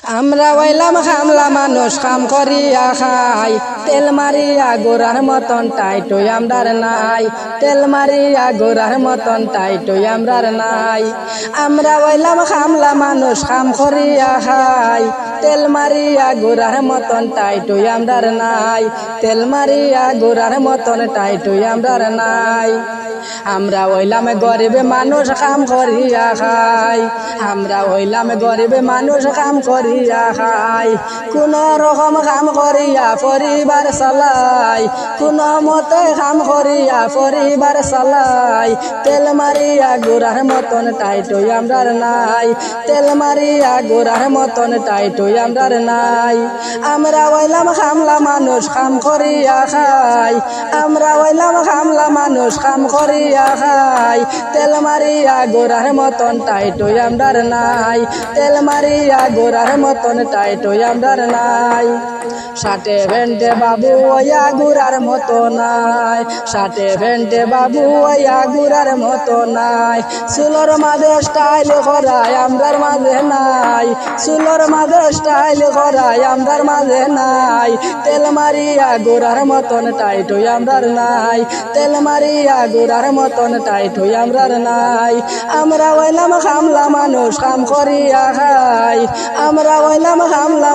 আমরা হইলাম খামলা মানুষ, কাম করিয়া খাই, তেল মারিয়া গোড়ার মতন টাইটই আমরার নাই, তেল মারিয়া গোড়ার মতন টাইটই আমরার নাই। আমরা হইলাম খামলা মানুষ, কাম করিয়া খাই, তেল মারিয়া গোড়ার মতন টাইটই আমরার নাই, তেল মারিয়া গোড়ার মতন টাইটই আমরার নাই। আমরা হইলাম গরিব মানুষ, কাম করিয়া খাই, আমরা হইলাম গরিব মানুষ, কাম করিয়া খাই, কোন রকম কাম করিয়া পরিবার চালাই, কোন মতে কাম করিয়া পরিবার চালাই, তেল মারিয়া গোড়ার মতন টাইটই আমরার নাই, তেল মারিয়া গোড়ার মতন টাইটই আমরার নাই। আমরা হইলাম খামলা মানুষ, কাম করিয়া খাই, আমরা হইলাম খামলা মানুষ, কাম করিয়া খাই, তেল মারিয়া গোড়ার মতন টাইটই আমরার নাই, তেল মারিয়া গোড়ার মতন টাইটই আমরার নাই। ষাটে ভেন্টে বাবু ওয়া গুড়ার মতো নাই, ষাটে ভেন্টে বাবু ওয়া গুড়ার মতো নাই, চুলোর মাঝে স্টাইল করাই আমরার মাঝে নাই, চুলোর মাঝে স্টাইল করাই আমরার মাঝে নাই, তেল মারিয়া গোড়ার মতন টাইটই আমরার নাই, তেল মারিয়া গোড়ার মতন টাইটই আমরার নাই। আমরা হইলাম খামলা মানুষ, কাম করিয়া খাই, আমরা হইলাম খামলা